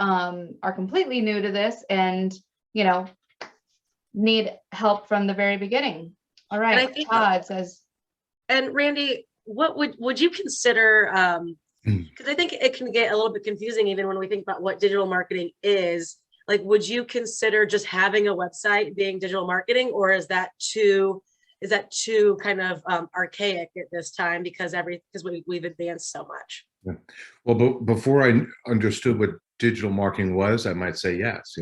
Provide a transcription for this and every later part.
are completely new to this and, you know, need help from the very beginning. All right, Todd says. And Randy, what would you consider, because I think it can get a little bit confusing even when we think about what digital marketing is. Like, would you consider just having a website being digital marketing, or is that too kind of archaic at this time because we've advanced so much? Yeah. Well, before I understood what digital marketing was, I might say yes,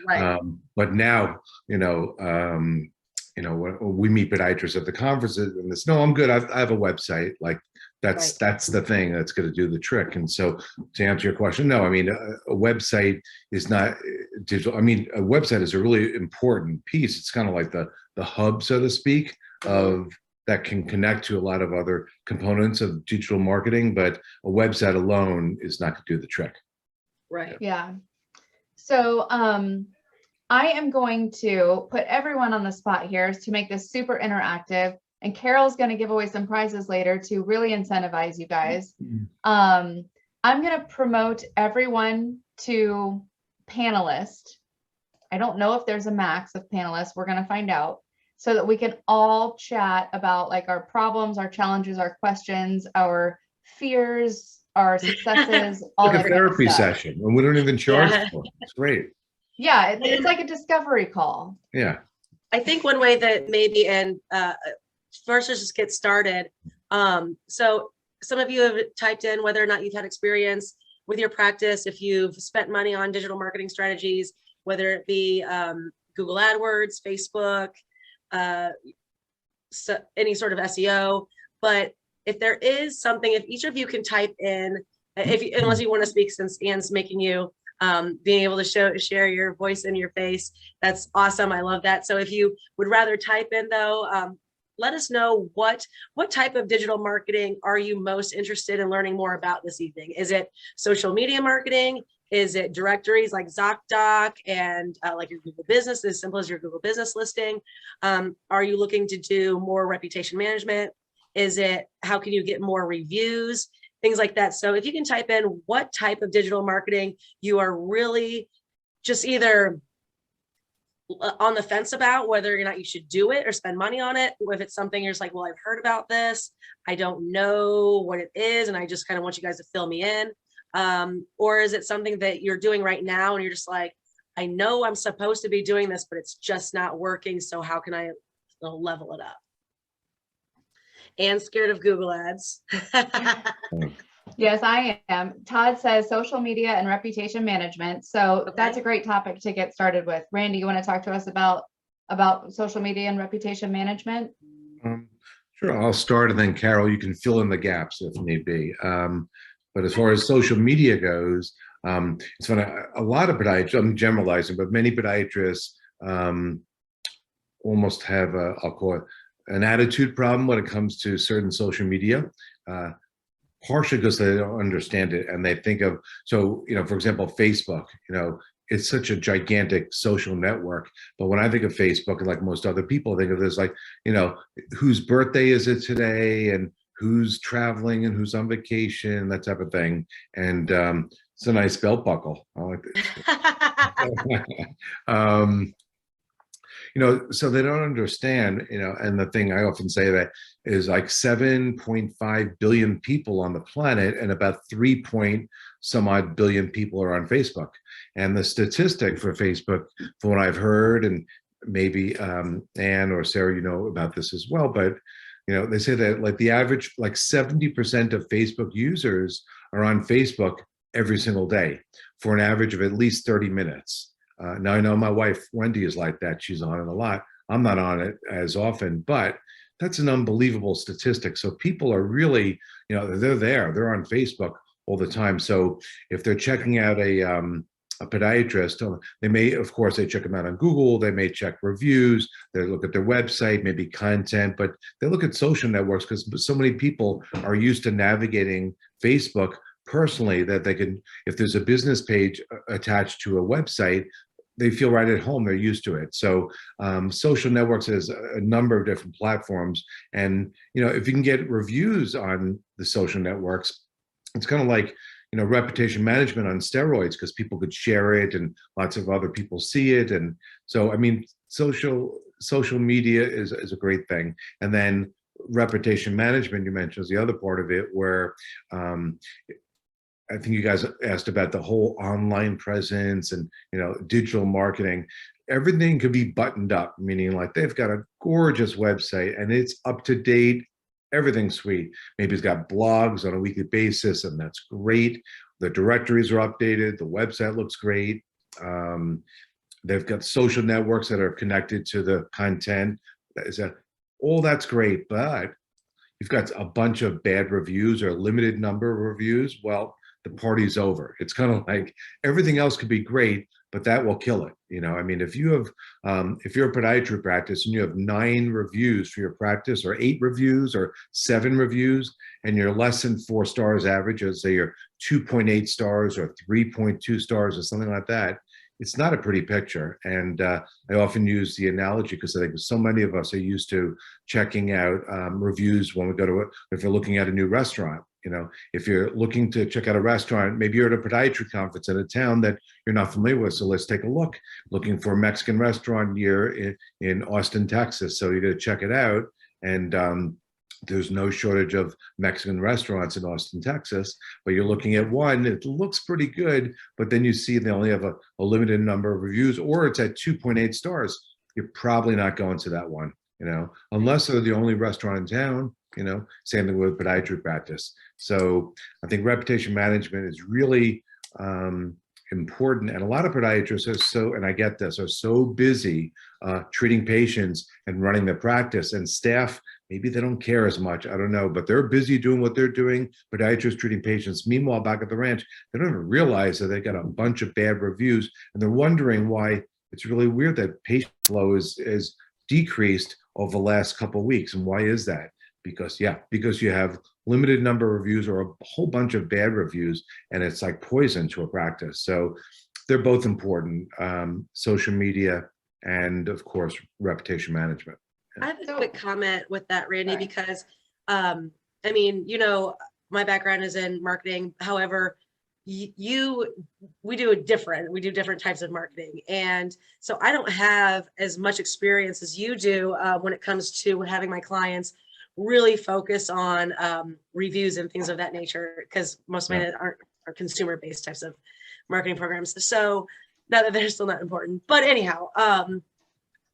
Right. But now, we meet podiatrists at the conferences and this, no, I'm good. I have a website. Like that's the thing that's going to do the trick. And so to answer your question, no, I mean, a website is not digital. I mean, a website is a really important piece. It's kind of like the hub, so to speak, of that can connect to a lot of other components of digital marketing, but a website alone is not going to do the trick. Right. Yeah. So I am going to put everyone on the spot here to make this super interactive. And Carol's going to give away some prizes later to really incentivize you guys. I'm going to promote everyone to panelist. I don't know if there's a max of panelists. We're going to find out so that we can all chat about like our problems, our challenges, our questions, our fears, our successes, all like that a therapy kind of stuff. session, and we don't even charge for it. It's great. Yeah, it's like a discovery call. Yeah. I think one way that maybe, and first let's just get started. So some of you have typed in whether or not you've had experience with your practice, if you've spent money on digital marketing strategies, whether it be Google AdWords, Facebook, so any sort of SEO. But if there is something, if each of you can type in, unless you want to speak, since Anne's making you being able to share your voice in your face, that's awesome. I love that. So if you would rather type in though, let us know what type of digital marketing are you most interested in learning more about this evening? Is it social media marketing? Is it directories like ZocDoc and like your Google Business, as simple as your Google Business listing? Are you looking to do more reputation management? Is it how can you get more reviews? Things like that. So if you can type in what type of digital marketing you are really just either on the fence about, whether or not you should do it or spend money on it, or if it's something you're just like, well, I've heard about this, I don't know what it is, and I just kind of want you guys to fill me in. Or is it something that you're doing right now and you're just like, I know I'm supposed to be doing this, but it's just not working. So how can I level it up? And scared of Google ads. Yes, I am. Todd says social media and reputation management. So that's a great topic to get started with. Randy, you want to talk to us about social media and reputation management? Sure, I'll start, and then Carol, you can fill in the gaps if need be. But as far as social media goes, it's funny, a lot of podiatrists, I'm generalizing, but many podiatrists almost have I'll call it an attitude problem when it comes to certain social media, partially because they don't understand it and they think of, so, for example, Facebook, it's such a gigantic social network. But when I think of Facebook, and like most other people think of this, like, whose birthday is it today, and who's traveling and who's on vacation, that type of thing. And it's a nice belt buckle. I like it. So they don't understand, and the thing I often say that is like 7.5 billion people on the planet, and about 3 some odd billion people are on Facebook. And the statistic for Facebook, from what I've heard, and maybe Anne or Sarah, about this as well, but they say that like the average, like 70% of Facebook users are on Facebook every single day for an average of at least 30 minutes. Now I know my wife, Wendy, is like that. She's on it a lot. I'm not on it as often, but that's an unbelievable statistic. So people are really, they're on Facebook all the time. So if they're checking out a podiatrist, they may, of course, they check them out on Google, they may check reviews, they look at their website, maybe content, but they look at social networks because so many people are used to navigating Facebook personally that they can, if there's a business page attached to a website, they feel right at home, they're used to it. So social networks has a number of different platforms. And, if you can get reviews on the social networks, it's kind of like, reputation management on steroids because people could share it and lots of other people see it. And so, I mean, social media is a great thing. And then reputation management, you mentioned, is the other part of it, where I think you guys asked about the whole online presence and, digital marketing. Everything could be buttoned up, meaning like they've got a gorgeous website and it's up to date. Everything's sweet. Maybe it's got blogs on a weekly basis, and that's great. The directories are updated. The website looks great. They've got social networks that are connected to the content. All that's great, but you've got a bunch of bad reviews or a limited number of reviews. Well, the party's over. It's kind of like everything else could be great, but that will kill it. I mean, if you have, if you're a podiatry practice and you have 9 reviews for your practice, or 8 reviews, or 7 reviews, and you're less than 4 stars average, let's say you're 2.8 stars or 3.2 stars or something like that, it's not a pretty picture. And I often use the analogy because I think so many of us are used to checking out reviews when we go to if you're looking at a new restaurant. If you're looking to check out a restaurant, maybe you're at a podiatry conference in a town that you're not familiar with. So let's take a look. Looking for a Mexican restaurant here in Austin, Texas. So you're going to check it out. And there's no shortage of Mexican restaurants in Austin, Texas, but you're looking at one, it looks pretty good, but then you see they only have a limited number of reviews, or it's at 2.8 stars. You're probably not going to that one, unless they're the only restaurant in town. Same thing with podiatry practice. So I think reputation management is really important. And a lot of podiatrists and I get this, are so busy treating patients and running their practice, and staff, maybe they don't care as much. I don't know, but they're busy doing what they're doing, podiatrists treating patients. Meanwhile, back at the ranch, they don't even realize that they got a bunch of bad reviews, and they're wondering why. It's really weird that patient flow is decreased over the last couple of weeks. And why is that? Because you have limited number of reviews or a whole bunch of bad reviews, and it's like poison to a practice. So they're both important, social media and, of course, reputation management. I have a quick comment with that, Randy, because I mean, my background is in marketing. However, we do different types of marketing. And so I don't have as much experience as you do when it comes to having my clients really focus on reviews and things of that nature, because most of mine are consumer-based types of marketing programs. So not that they're still not important, but anyhow,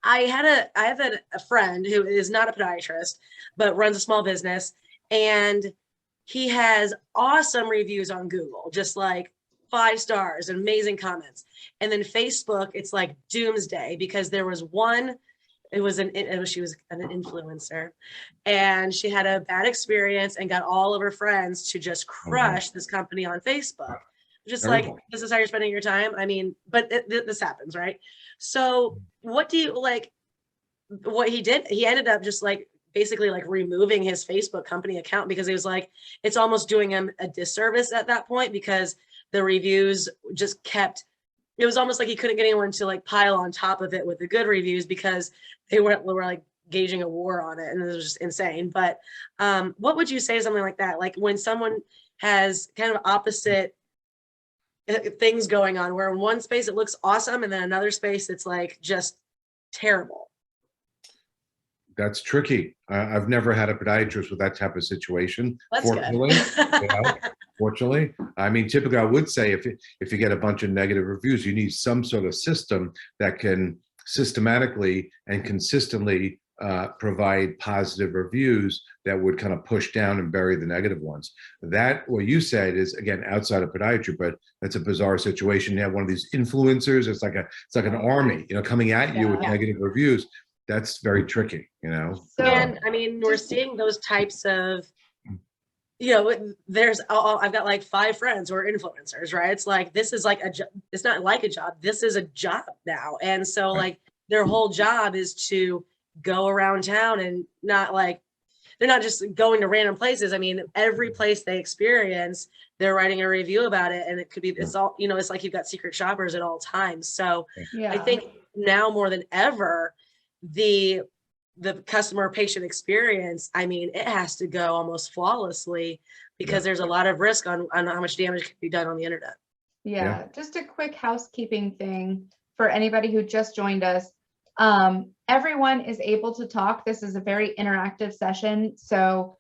I have a friend who is not a podiatrist, but runs a small business, and he has awesome reviews on Google, just like 5 stars, amazing comments. And then Facebook, it's like doomsday, because there was one. She was an influencer, and she had a bad experience and got all of her friends to just crush this company on Facebook. Just like, this is how you're spending your time. I mean, but this happens, right? So what do you like? What he did, he ended up just like basically like removing his Facebook company account, because he was like, it's almost doing him a disservice at that point, because the reviews just kept. It was almost like he couldn't get anyone to like pile on top of it with the good reviews, because they were like gauging a war on it, and it was just insane. But what would you say to something like that? Like when someone has kind of opposite things going on, where in one space it looks awesome, and then another space it's like just terrible. That's tricky. I've never had a podiatrist with that type of situation. That's fortunately, fortunately, I mean, typically I would say if you get a bunch of negative reviews, you need some sort of system that can systematically and consistently provide positive reviews that would kind of push down and bury the negative ones. That, what you said, is again outside of podiatry, but that's a bizarre situation. You have one of these influencers. It's like an army, coming at you with negative reviews. That's very tricky, So, and I mean, we're seeing those types of, there's, I've got like 5 friends who are influencers, right? It's like, this is like it's not like a job. This is a job now. And so like their whole job is to go around town, and not like, they're not just going to random places. I mean, every place they experience, they're writing a review about it. And it could be, it's all, it's like you've got secret shoppers at all times. So I think now more than ever, the customer patient experience, I mean, it has to go almost flawlessly, because there's a lot of risk on how much damage can be done on the internet. Yeah, just a quick housekeeping thing for anybody who just joined us. Everyone is able to talk. This is a very interactive session. So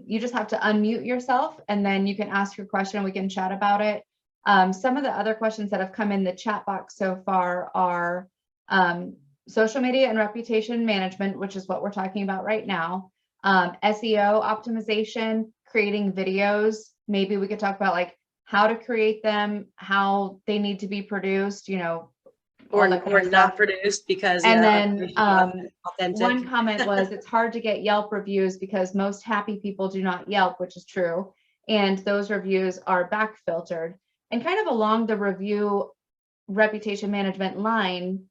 you just have to unmute yourself and then you can ask your question. We can chat about it. Some of the other questions that have come in the chat box so far are social media and reputation management, which is what we're talking about right now. SEO optimization, creating videos. Maybe we could talk about like how to create them, how they need to be produced, you know, Or not produced because. And then one comment was it's hard to get Yelp reviews because most happy people do not Yelp, which is true. And those reviews are back filtered. And kind of along the review reputation management line,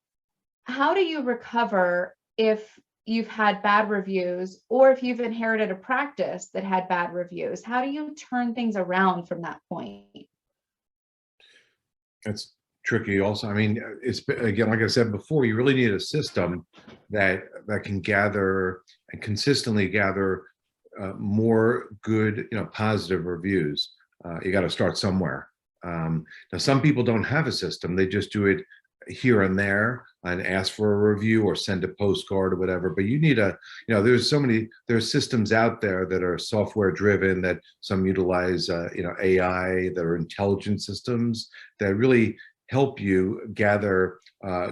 how do you recover if you've had bad reviews or if you've inherited a practice that had bad reviews? How do you turn things around from that point? It's tricky also. I mean, it's, again, like I said before, you really need a system that can gather and consistently gather more good, positive reviews. You got to start somewhere. Now, some people don't have a system. They just do it here and there and ask for a review or send a postcard or whatever. But you need there's systems out there that are software driven, that some utilize, AI, that are intelligent systems that really help you gather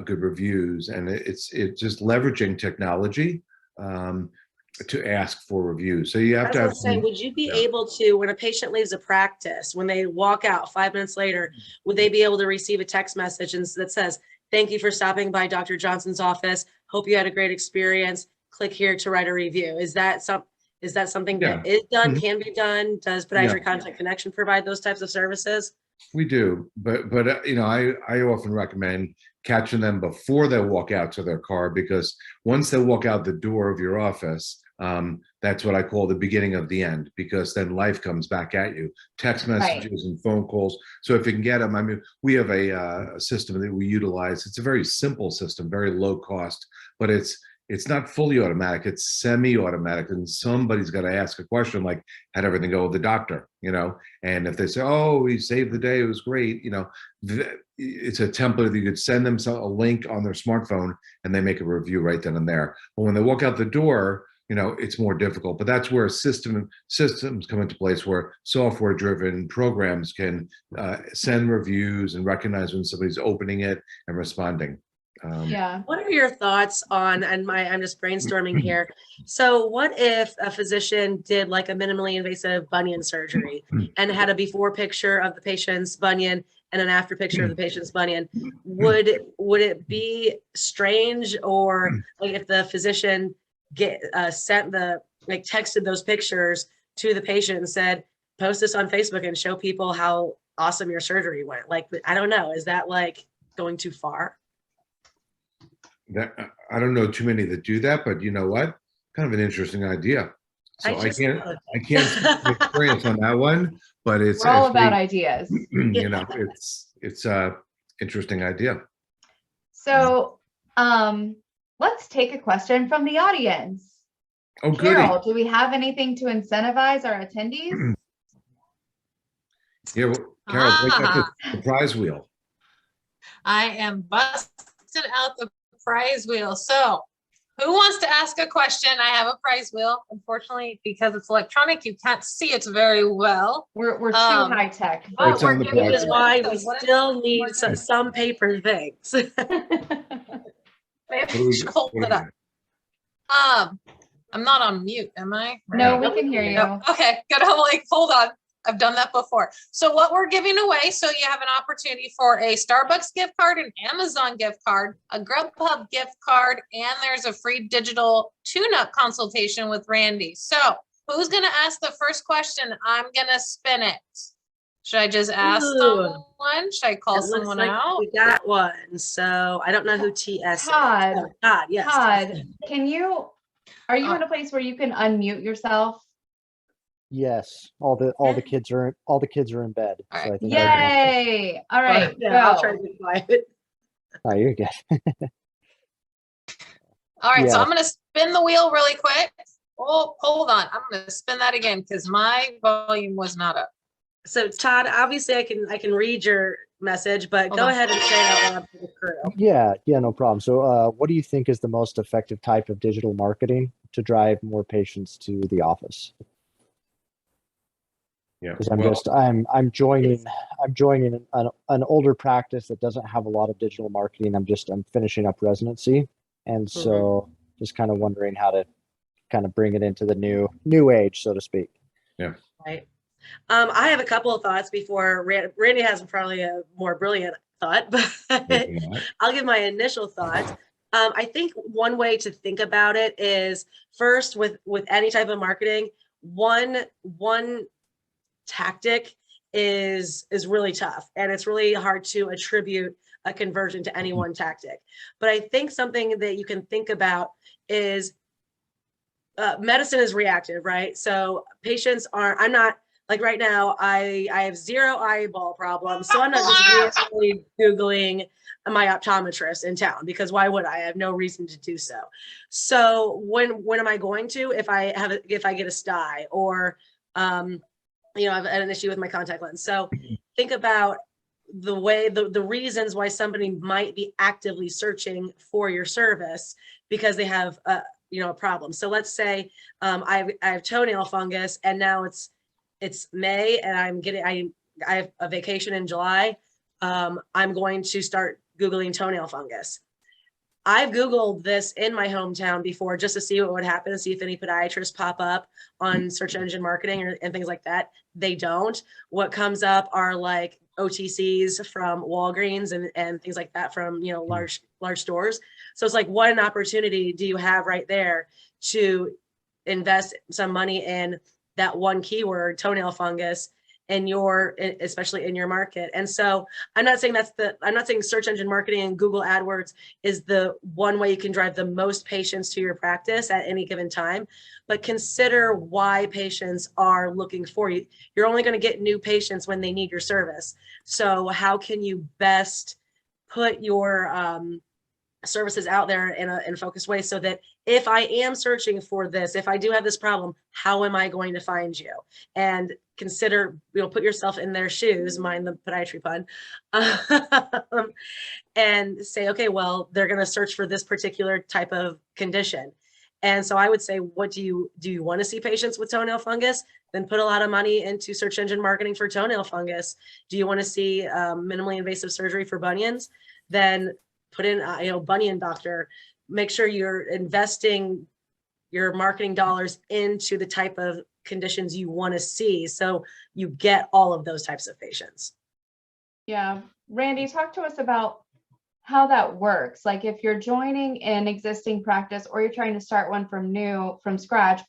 good reviews. And it's just leveraging technology to ask for reviews. So you have to have would you be able to, when a patient leaves a practice, when they walk out 5 minutes later, would they be able to receive a text message that says, "Thank you for stopping by Dr. Johnson's office. Hope you had a great experience. Click here to write a review." Is that something that is done, can be done? Does Podiatry Content Connection provide those types of services? We do, but I often recommend catching them before they walk out to their car, because once they walk out the door of your office, that's what I call the beginning of the end, because then life comes back at you, text messages and phone calls. So if you can get them, I mean, we have a system that we utilize. It's a very simple system, very low cost, but it's not fully automatic, it's semi-automatic, and somebody's got to ask a question like, how'd everything go with the doctor, and if they say, "Oh, he saved the day, it was great," it's a template that you could send them a link on their smartphone and they make a review right then and there. But when they walk out the door, it's more difficult. But that's where systems come into place, where software driven programs can send reviews and recognize when somebody's opening it and responding. What are your thoughts on, I'm just brainstorming here. So what if a physician did like a minimally invasive bunion surgery and had a before picture of the patient's bunion and an after picture of the patient's bunion? Would it be strange, or like if the physician texted those pictures to the patient and said, "Post this on Facebook and show people how awesome your surgery went"? Like, I don't know. Is that like going too far? That, I don't know too many that do that, but you know what? Kind of an interesting idea. So I can't experience on that one, but it's We're all about ideas. It's a interesting idea. So let's take a question from the audience. Oh, Carol, goody. do we have anything to incentivize our attendees? Yeah, well, Carol, break out the prize wheel. I am busted out the prize wheel. So who wants to ask a question? I have a prize wheel. Unfortunately, because it's electronic, you can't see it very well. We're too high tech. It's on the Which is why we What still need some paper things. Maybe I should hold it up. I'm not on mute, am I? No, we can hear you. No. Okay, good. I'm like, hold on. I've done that before. So what we're giving away, so you have an opportunity for a Starbucks gift card, an Amazon gift card, a Grubhub gift card, and there's a free digital tune-up consultation with Randy. So who's going to ask the first question? I'm going to spin it. Should I just ask someone? Should I call someone out? We got one. So I don't know who TS is. Todd. Oh, Todd, yes. Todd, are you in a place where you can unmute yourself? Yes, all the kids are in bed. All So I right. think Yay! All right, I'll try to be quiet. Oh, you're good. All right, so Yeah. I'm going to spin the wheel really quick. Oh, hold on. I'm gonna spin that again because my volume was not up. So Todd, obviously I can read your message, but Hold go on. ahead and say it out loud for the crew. Yeah, no problem. So, what do you think is the most effective type of digital marketing to drive more patients to the office? Yeah. Because I'm Well, just I'm joining an older practice that doesn't have a lot of digital marketing. I'm finishing up residency, and so just kind of wondering how to kind of bring it into the new age, so to speak. yeah. Right. I have a couple of thoughts before Randy has probably a more brilliant thought, but Maybe not. I'll give my initial thoughts. I think one way to think about it is first with any type of marketing, one tactic is really tough, and it's really hard to attribute a conversion to any one tactic. But I think something that you can think about is medicine is reactive, right? So patients are, I'm not like right now, I have zero eyeball problems. So I'm not just really Googling my optometrist in town, because why would I have no reason to do so? So when am I going to, if I get a sty or, you know, I have an issue with my contact lens. So think about the reasons why somebody might be actively searching for your service because they have you know, a problem. So let's say I have toenail fungus, and now it's May, and I have a vacation in July. I'm going to start Googling toenail fungus. I've Googled this in my hometown before just to see what would happen, see if any podiatrists pop up on search engine marketing and things like that. They don't. What comes up are like OTCs from Walgreens and things like that from, you know, large stores. So it's like, what an opportunity do you have right there to invest some money in that one keyword, toenail fungus, especially in your market. And so I'm not saying search engine marketing and Google AdWords is the one way you can drive the most patients to your practice at any given time, but consider why patients are looking for you. You're only going to get new patients when they need your service. So how can you best put your services out there in a focused way, so that if I am searching for this, if I do have this problem, how am I going to find you? And consider, you know, put yourself in their shoes, mind the podiatry pun, and say, okay, well, they're going to search for this particular type of condition. And so I would say, what do you want to see patients with toenail fungus? Then put a lot of money into search engine marketing for toenail fungus. Do you want to see minimally invasive surgery for bunions? Then put in, you know, bunion doctor. Make sure you're investing your marketing dollars into the type of conditions you want to see, so you get all of those types of patients. Yeah. Randy, talk to us about how that works. Like if you're joining an existing practice or you're trying to start one from scratch,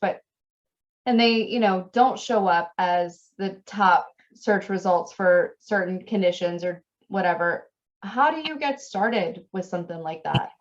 and they, you know, don't show up as the top search results for certain conditions or whatever. How do you get started with something like that?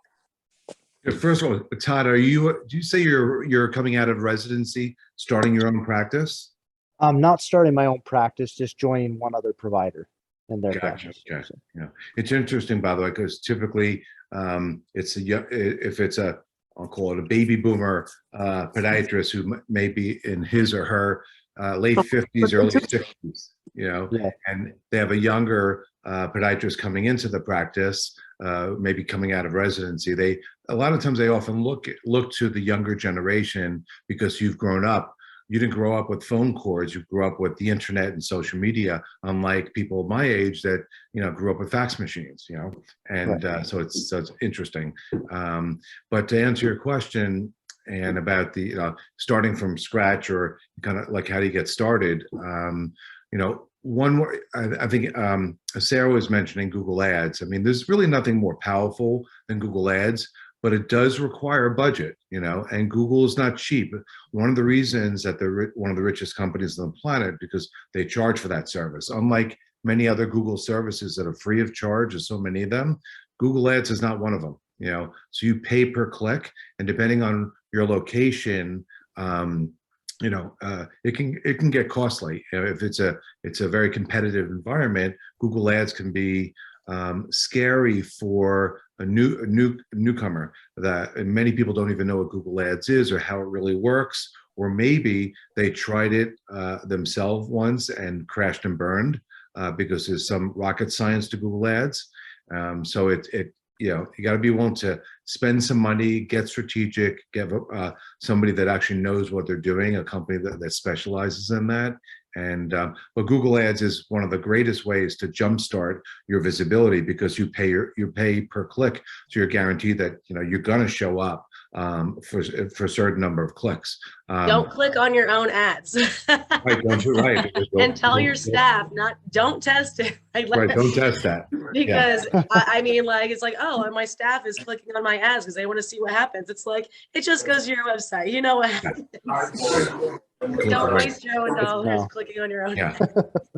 First of all, Todd, do you say you're coming out of residency, starting your own practice? I'm not starting my own practice, just joining one other provider in their Gotcha. practice. Gotcha. Yeah, it's interesting, by the way, because typically if it's I'll call it a baby boomer podiatrist who may be in his or her late 50s, early 60s, you know, Yeah. and they have a younger podiatrist coming into the practice, maybe coming out of residency. A lot of times they often look to the younger generation because you've grown up. You didn't grow up with phone cords. You grew up with the internet and social media, unlike people my age that, you know, grew up with fax machines, you know, and so it's interesting. But to answer your question and about the starting from scratch, or kind of like how do you get started, you know, one more, I think Sarah was mentioning Google Ads. I mean, there's really nothing more powerful than Google Ads, but it does require a budget, you know, and Google is not cheap. One of the reasons that they're one of the richest companies on the planet, because they charge for that service. Unlike many other Google services that are free of charge, there's so many of them, Google Ads is not one of them, you know, so you pay per click, and depending on your location, you know, it can get costly. You know, if it's a very competitive environment, Google Ads can be scary for a newcomer, that and many people don't even know what Google Ads is or how it really works, or maybe they tried it themselves once and crashed and burned because there's some rocket science to Google Ads. So you know, you got to be willing to spend some money, get strategic, get somebody that actually knows what they're doing, a company that specializes in that. And but Google Ads is one of the greatest ways to jumpstart your visibility, because you pay per click, so you're guaranteed that, you know, you're going to show up for a certain number of clicks. Don't click on your own ads. Right, don't you, right. And tell your staff, don't test it. Right, don't test that. Because I mean, like, it's like, oh, and my staff is clicking on my ads because they want to see what happens. It's like, it just goes to your website. You know what happens. Don't waste your own dollars clicking on your own. Yeah.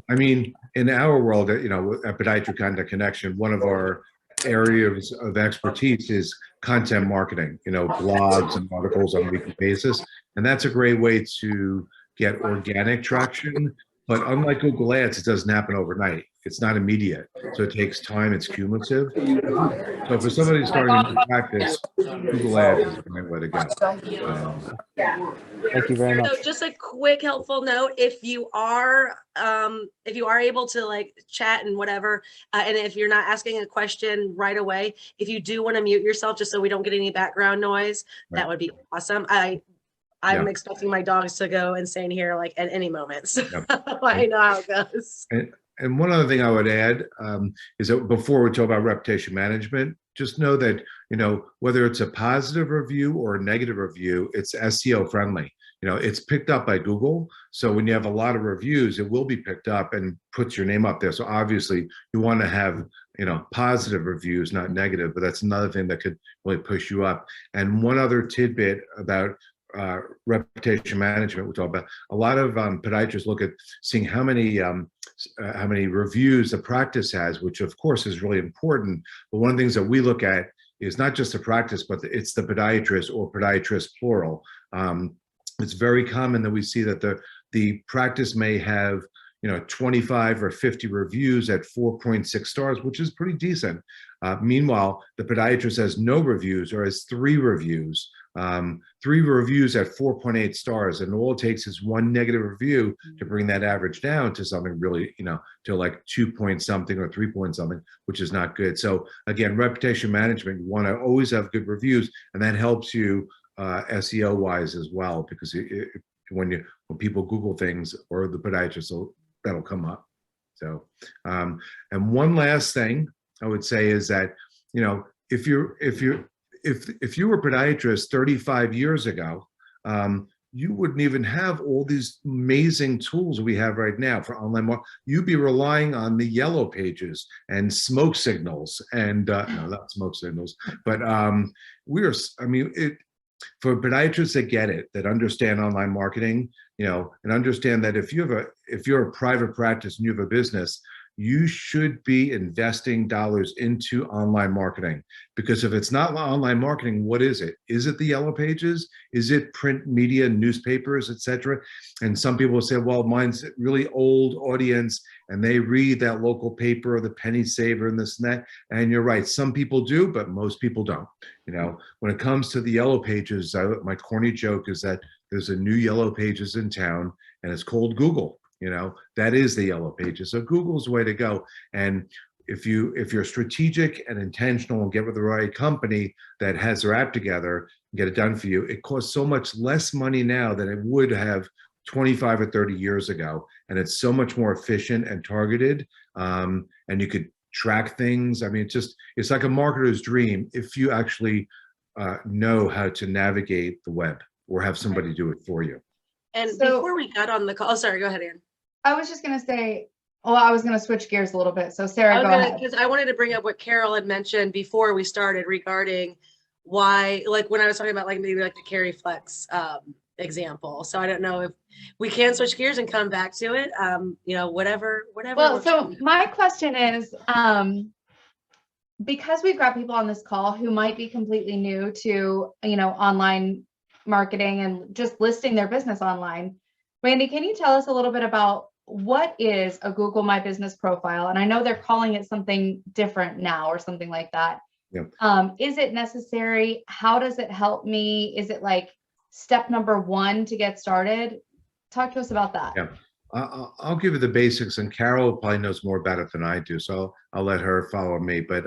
I mean, in our world, you know, at Podiatry Content Connection, one of our areas of expertise is content marketing, you know, blogs and articles on a weekly basis. And that's a great way to get organic traction. But unlike Google Ads, it doesn't happen overnight. It's not immediate. So it takes time. It's cumulative. So for somebody starting to practice, Google Ads is the right way to go. Thank you very much. So just a quick helpful note, if you are able to like chat and whatever, and if you're not asking a question right away, if you do want to mute yourself just so we don't get any background noise, that would be awesome. I'm expecting my dogs to go insane here like at any moment. So I know how it goes. And one other thing I would add is that before we talk about reputation management, just know that, you know, whether it's a positive review or a negative review, it's SEO friendly. You know, it's picked up by Google. So when you have a lot of reviews, it will be picked up and puts your name up there. So obviously you want to have, you know, positive reviews, not negative, but that's another thing that could really push you up. And one other tidbit about reputation management, we talk about a lot of podiatrists look at seeing how many reviews the practice has, which of course is really important. But one of the things that we look at is not just the practice, but it's the podiatrist or podiatrist plural. It's very common that we see that the practice may have, you know, 25 or 50 reviews at 4.6 stars, which is pretty decent. Meanwhile, the podiatrist has no reviews or has 3 reviews. 3 reviews at 4.8 stars, and all it takes is one negative review to bring that average down to something really, you know, to like 2 point something or 3 point something, which is not good. So again, reputation management, you want to always have good reviews, and that helps you SEO wise as well, because when people Google things, or the podiatrist, that'll come up. So and one last thing I would say is that, you know, if you were a podiatrist 35 years ago, you wouldn't even have all these amazing tools we have right now for online marketing. You'd be relying on the yellow pages and smoke signals, and no, not smoke signals, but for podiatrists that get it, that understand online marketing, you know, and understand that if you're a private practice and you have a business, you should be investing dollars into online marketing. Because if it's not online marketing, what is it? Is it the yellow pages? Is it print media, newspapers, etc.? And some people say, well, mine's a really old audience and they read that local paper or the penny saver and this and that. And you're right, some people do, but most people don't. You know, when it comes to the yellow pages, my corny joke is that there's a new yellow pages in town and it's called Google. You know, that is the yellow pages. So Google's the way to go. And if you're strategic and intentional and get with the right company that has their app together and get it done for you, it costs so much less money now than it would have 25 or 30 years ago. And it's so much more efficient and targeted. And you could track things. I mean, it's like a marketer's dream if you actually know how to navigate the web or have somebody do it for you. And before we got on the call, sorry, go ahead, Ann. I was just going to say, well, I was going to switch gears a little bit. So Sarah, go ahead. Because I wanted to bring up what Carol had mentioned before we started regarding why, like when I was talking about like maybe like the Carry Flex example. So I don't know if we can switch gears and come back to it. You know, whatever. Well, so my question is, because we've got people on this call who might be completely new to, you know, online marketing and just listing their business online. Randy, can you tell us a little bit about what is a Google My Business profile? And I know they're calling it something different now or something like that. Yeah. Is it necessary? How does it help me? Is it like step number one to get started. Talk to us about that. Yeah. I'll give you the basics, and Carol probably knows more about it than I do, so I'll let her follow me. But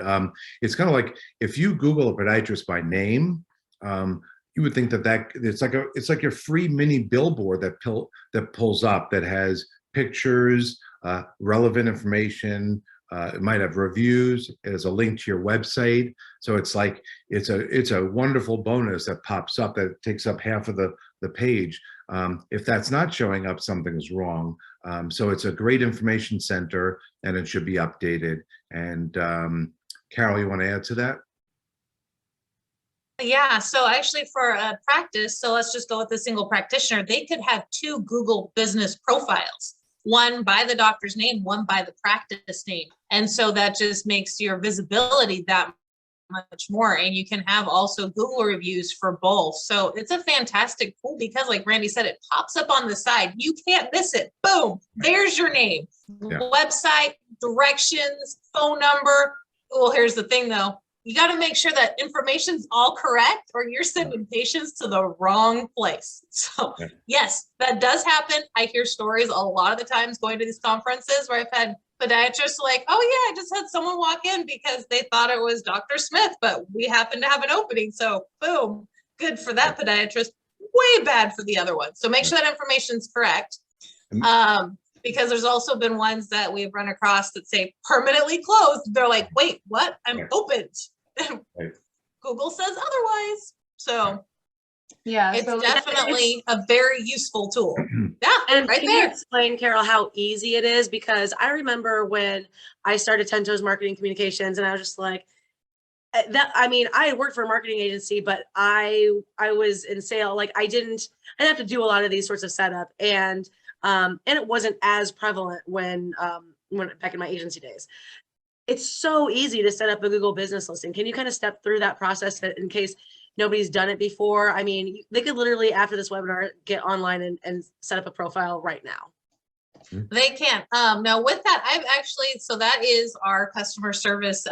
it's kind of like if you Google a podiatrist by name, you would think that it's like your free mini billboard that pulls up that has pictures, relevant information. It might have reviews. It has a link to your website. So it's like it's a wonderful bonus that pops up that takes up half of the page. If that's not showing up, something is wrong. So it's a great information center, and it should be updated. And Carol, you want to add to that? Yeah, so actually for a practice, so let's just go with the single practitioner, they could have 2 Google business profiles, one by the doctor's name, one by the practice name. And so that just makes your visibility that much more. And you can have also Google reviews for both. So it's a fantastic tool because, like Randy said, it pops up on the side. You can't miss it. Boom, there's your name, Yeah. website, directions, phone number. Well, here's the thing though. You got to make sure that information's all correct, or you're sending patients to the wrong place. So Yeah. yes, that does happen. I hear stories a lot of the times going to these conferences where I've had podiatrists like, oh yeah, I just had someone walk in because they thought it was Dr. Smith, but we happen to have an opening. So boom, good for that podiatrist, way bad for the other one. So make sure that information's correct. Because there's also been ones that we've run across that say permanently closed. They're like, wait, what? I'm Right. opened. Right. Google says otherwise. So Yeah. it's So definitely a very useful tool. Yeah, And right can you there. explain, Carol, how easy it is? Because I remember when I started 10 Toes Marketing Communications, and I was just like, I mean, I had worked for a marketing agency, but I was in sale. Like I didn't have to do a lot of these sorts of setup, and it wasn't as prevalent when back in my agency days. It's so easy to set up a Google business listing. Can you kind of step through that process in case nobody's done it before? I mean, they could literally, after this webinar, get online and set up a profile right now. They can. Now with that, I've actually, so that is our customer service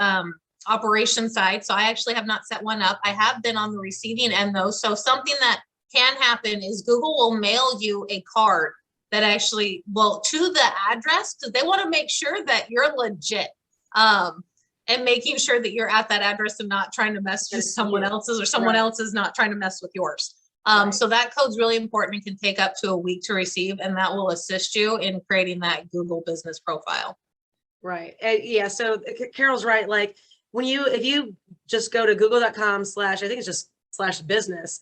operation side. So I actually have not set one up. I have been on the receiving end though. So something that can happen is Google will mail you a card that actually will to the address, because they want to make sure that you're legit. And making sure that you're at that address and not trying to mess with someone else's, or someone else's not trying to mess with yours. So that code's really important and can take up to a week to receive, and that will assist you in creating that Google business profile. Right. Yeah. So Carol's right. Like if you just go to google.com/ I think it's just /business,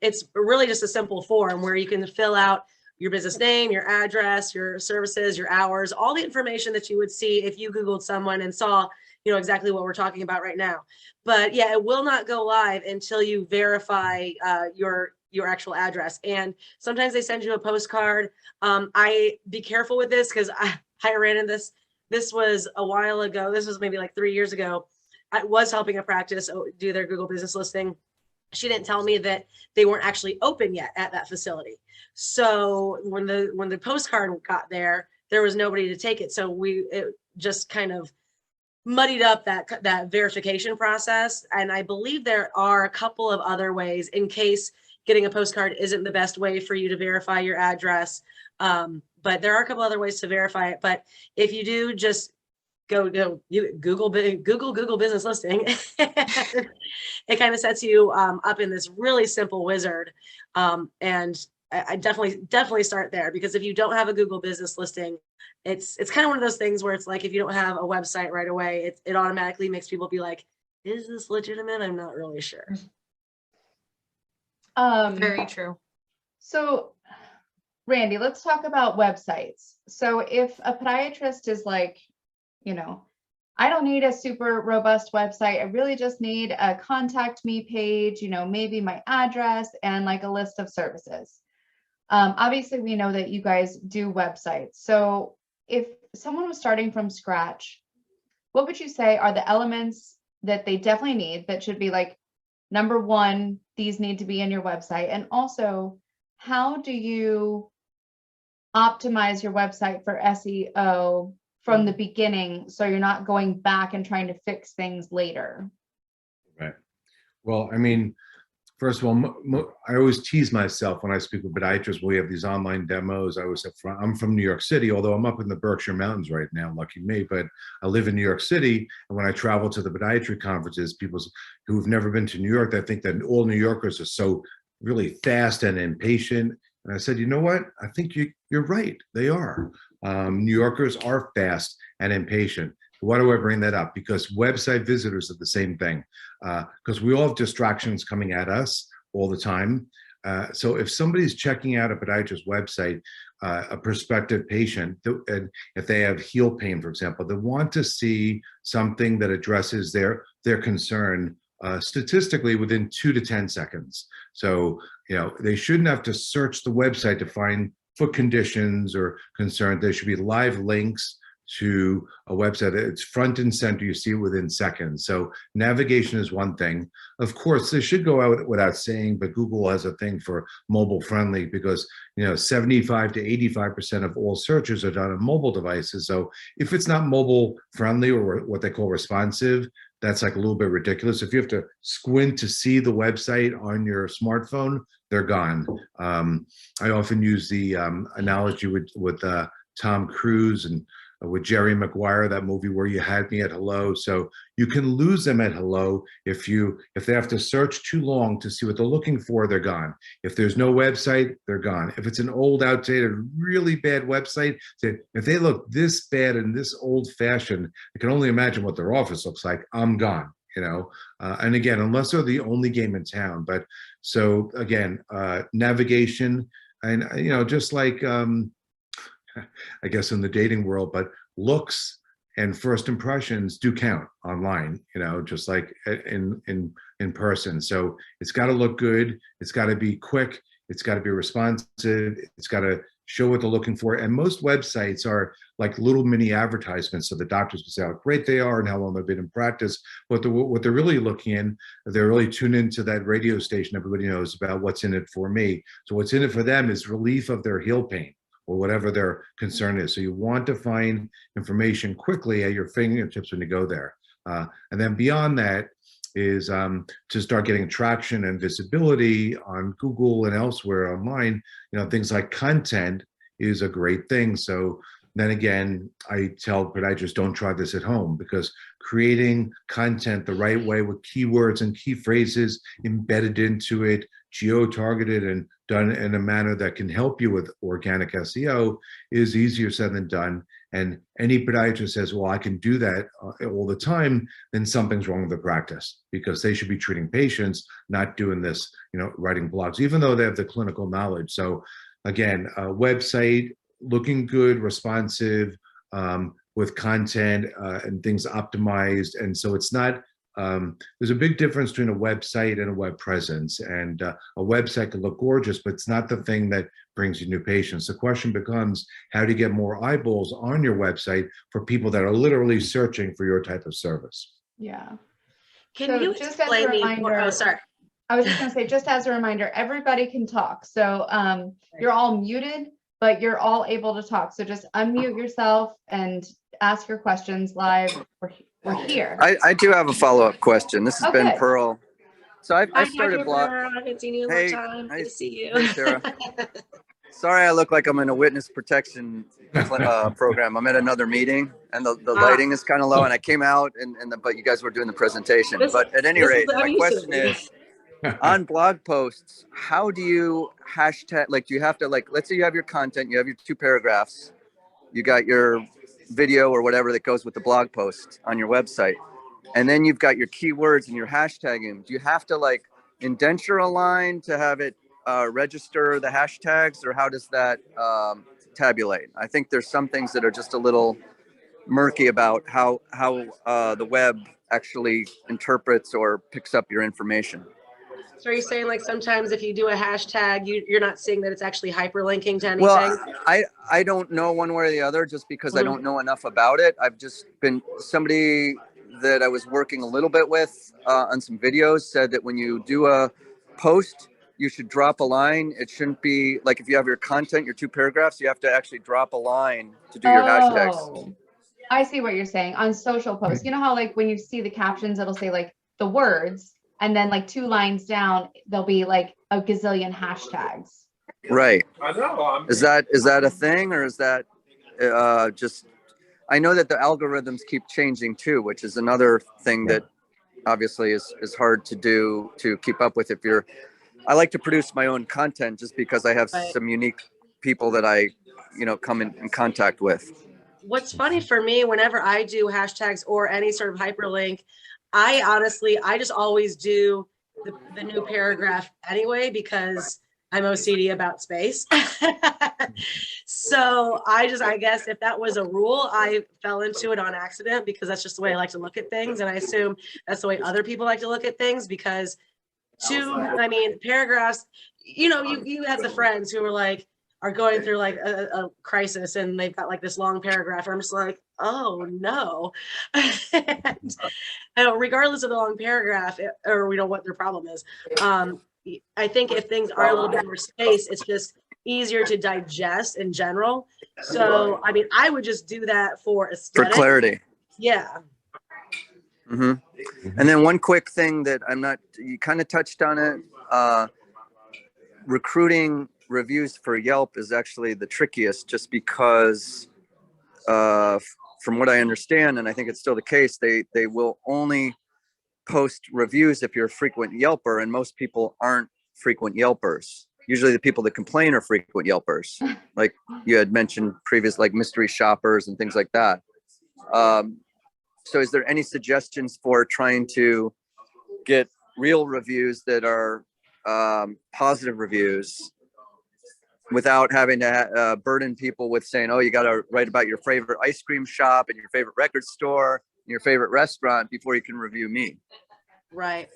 it's really just a simple form where you can fill out your business name, your address, your services, your hours, all the information that you would see if you Googled someone and saw, exactly what we're talking about right now. But yeah, it will not go live until you verify your actual address. And sometimes they send you a postcard. I be careful with this because I ran into this. This was a while ago. This was maybe like 3 years ago. I was helping a practice do their Google business listing. She didn't tell me that they weren't actually open yet at that facility. So when the postcard got there, there was nobody to take it. So it just kind of muddied up that verification process. And I believe there are a couple of other ways in case getting a postcard isn't the best way for you to verify your address. But there are a couple other ways to verify it. But if you do, just go Google business listing. It kind of sets you up in this really simple wizard. And I definitely start there, because if you don't have a Google business listing, it's kind of one of those things where it's like, if you don't have a website right away, it automatically makes people be like, is this legitimate? I'm not really sure. Very true. So Randy, let's talk about websites. So if a podiatrist is like, I don't need a super robust website. I really just need a contact me page, maybe my address and like a list of services. Obviously, we know that you guys do websites. So if someone was starting from scratch, what would you say are the elements that they definitely need that should be like, number one, these need to be in your website? And also, how do you optimize your website for SEO from the beginning, so you're not going back and trying to fix things later? Right. Well, I mean, First of all, I always tease myself when I speak with podiatrists. We have these online demos. I always say, I'm from New York City, although I'm up in the Berkshire Mountains right now, lucky me, but I live in New York City. And when I travel to the podiatry conferences, people who've never been to New York, they think that all New Yorkers are so really fast and impatient. And I said, you know what? I think you're right. They are. New Yorkers are fast and impatient. Why do I bring that up? Because website visitors are the same thing. Because we all have distractions coming at us all the time. So if somebody's checking out a podiatrist website, a prospective patient, and if they have heel pain, for example, they want to see something that addresses their concern statistically within 2 to 10 seconds. So, they shouldn't have to search the website to find foot conditions or concerns. There should be live links to a website. It's front and center. You see it within seconds. So navigation is one thing. Of course, this should go out without saying, but Google has a thing for mobile friendly because 75 to 85% of all searches are done on mobile devices. So if it's not mobile friendly or what they call responsive, that's like a little bit ridiculous. If you have to squint to see the website on your smartphone, they're gone. I often use the analogy with Tom Cruise and with Jerry Maguire, that movie where you had me at hello. So you can lose them at hello if they have to search too long to see what they're looking for, they're gone. If there's no website, they're gone. If it's an old, outdated, really bad website, if they look this bad and this old fashioned, I can only imagine what their office looks like. I'm gone. And again, unless they're the only game in town. But so again, navigation and just like I guess in the dating world, but looks and first impressions do count online, just like in person. So it's got to look good. It's got to be quick. It's got to be responsive. It's got to show what they're looking for. And most websites are like little mini advertisements. So the doctors can say how great they are and how long they've been in practice. What they're really looking in, they're really tuned into that radio station everybody knows about, what's in it for me. So what's in it for them is relief of their heel pain or whatever their concern is. So you want to find information quickly at your fingertips when you go there. And then beyond that is to start getting traction and visibility on Google and elsewhere online. Things like content is a great thing. So then again, I tell podiatrists, don't try this at home, because creating content the right way with keywords and key phrases embedded into it, geo-targeted and done in a manner that can help you with organic SEO is easier said than done. And any podiatrist says, well, I can do that all the time, then something's wrong with the practice, because they should be treating patients, not doing this, writing blogs, even though they have the clinical knowledge. So again, a website looking good, responsive, with content and things optimized. And so it's not, there's a big difference between a website and a web presence. And a website can look gorgeous, but it's not the thing that brings you new patients. The question becomes, how do you get more eyeballs on your website for people that are literally searching for your type of service? Yeah. Can So you just explain as a reminder, oh, sorry. I was just going to say, just as a reminder, everybody can talk. So you're all muted, but you're all able to talk. So just unmute yourself and ask your questions live. We're here. I do have a follow-up question. This has been Pearl. So I started blog. I haven't seen you in a long time. Good to see you. Hey, Sarah. Sorry, I look like I'm in a witness protection program. I'm at another meeting, and the lighting is kind of low. And I came out, but you guys were doing the presentation. But at any rate, my question is, on blog posts, how do you hashtag? Like, do you have to, like, let's say you have your content, you have your 2 paragraphs, you got your video or whatever that goes with the blog post on your website, and then you've got your keywords and your hashtagging. Do you have to like indenture align to have it register the hashtags, or how does that tabulate? I think there's some things that are just a little murky about how the web actually interprets or picks up your information. So are you saying, like, sometimes if you do a hashtag, you're not seeing that it's actually hyperlinking to anything? Well, I don't know one way or the other, just because I don't know enough about it. I've just been, somebody that I was working a little bit with on some videos said that when you do a post, you should drop a line. It shouldn't be like, if you have your content, your 2 paragraphs, you have to actually drop a line to do your hashtags. I see what you're saying on social posts. You know how, like, when you see the captions, it'll say like the words, And then like 2 lines down, there'll be like a gazillion hashtags. Right. Is that a thing, or is that just, I know that the algorithms keep changing too, which is another thing that obviously is hard to do, to keep up with. I like to produce my own content just because I have some unique people that I, come in contact with. What's funny for me, whenever I do hashtags or any sort of hyperlink, I just always do the new paragraph anyway, because I'm OCD about space. So I guess if that was a rule, I fell into it on accident, because that's just the way I like to look at things. And I assume that's the way other people like to look at things, because paragraphs, you have the friends who are going through like a crisis, and they've got like this long paragraph. And I'm just like, oh no. and regardless of the long paragraph, or what their problem is, I think if things are a little bit more space, it's just easier to digest in general. So, I would just do that for aesthetic. For clarity. Yeah. Mm-hmm. And then one quick thing that you kind of touched on it, recruiting reviews for Yelp is actually the trickiest, just because from what I understand, and I think it's still the case, they will only post reviews if you're a frequent Yelper, and most people aren't frequent Yelpers. Usually the people that complain are frequent Yelpers, like you had mentioned previous, like mystery shoppers and things like that. So is there any suggestions for trying to get real reviews that are positive reviews without having to burden people with saying, oh, you got to write about your favorite ice cream shop and your favorite record store, and your favorite restaurant before you can review me? Right.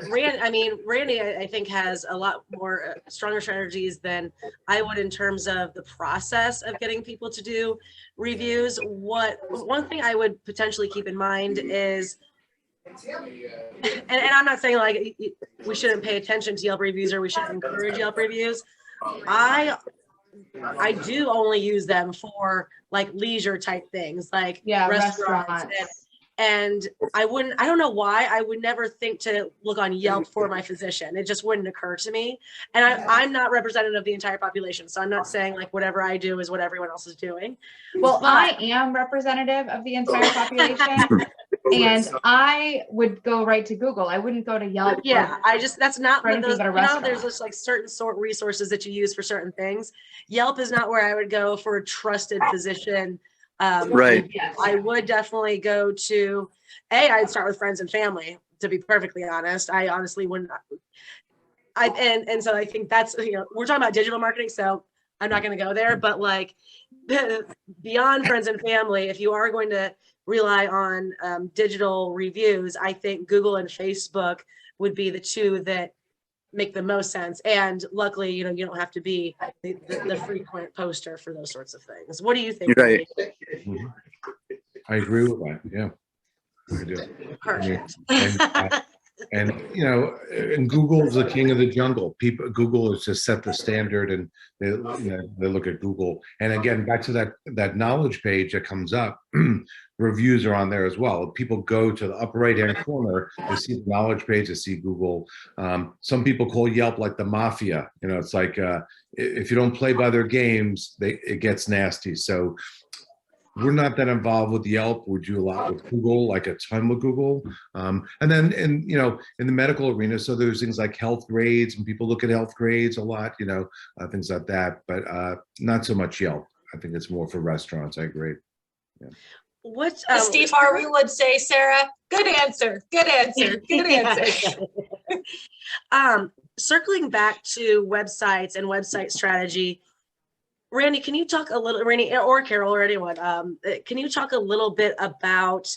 Randy, I think, has a lot more stronger strategies than I would in terms of the process of getting people to do reviews. One thing I would potentially keep in mind is, and I'm not saying like we shouldn't pay attention to Yelp reviews or we shouldn't encourage Yelp reviews. I do only use them for like leisure type things, like restaurants. And I don't know why, I would never think to look on Yelp for my physician. It just wouldn't occur to me. And I'm not representative of the entire population. So I'm not saying like whatever I do is what everyone else is doing. Well, I am representative of the entire population. And I would go right to Google. I wouldn't go to Yelp. Yeah, that's not what those, there's just like certain sort resources that you use for certain things. Yelp is not where I would go for a trusted physician. Right. I would definitely go to I'd start with friends and family, to be perfectly honest. I honestly wouldn't. And so I think that's, we're talking about digital marketing, so I'm not going to go there, but like beyond friends and family, if you are going to rely on digital reviews, I think Google and Facebook would be the two that make the most sense. And luckily, you don't have to be the frequent poster for those sorts of things. What do you think? Right. Mm-hmm. I agree with that. Yeah, I do. Perfect. And Google's the king of the jungle. Google has just set the standard, and they look at Google. And again, back to that knowledge page that comes up, reviews are on there as well. People go to the upper right-hand corner, they see the knowledge page, they see Google. Some people call Yelp like the mafia. It's like if you don't play by their games, it gets nasty. So we're not that involved with Yelp. We do a lot with Google, like a ton with Google. And then in the medical arena, so there's things like health grades, and people look at health grades a lot, things like that, but not so much Yelp. I think it's more for restaurants. I agree. Yeah. What Steve Harvey would say, Sarah, good answer, good answer, good answer. Circling back to websites and website strategy, Randy, can you talk a little, Randy or Carol or anyone, can you talk a little bit about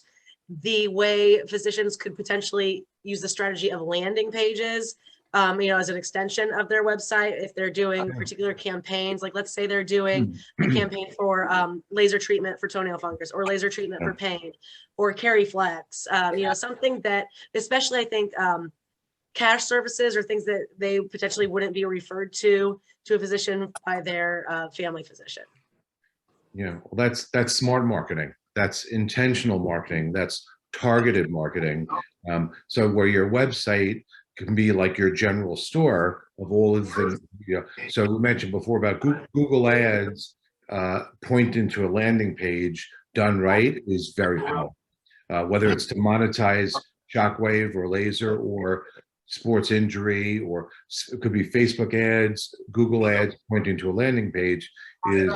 the way physicians could potentially use the strategy of landing pages, as an extension of their website if they're doing particular campaigns? Like, let's say they're doing a campaign for laser treatment for toenail fungus, or laser treatment for pain, or Cariflex, something that, especially I think cash services or things that they potentially wouldn't be referred to a physician by their family physician. Yeah, well, that's smart marketing. That's intentional marketing. That's targeted marketing. So where your website can be like your general store of all of the, so we mentioned before about Google Ads, pointing to a landing page done right is very powerful. Whether it's to monetize shockwave or laser or sports injury, or it could be Facebook ads, Google ads pointing to a landing page is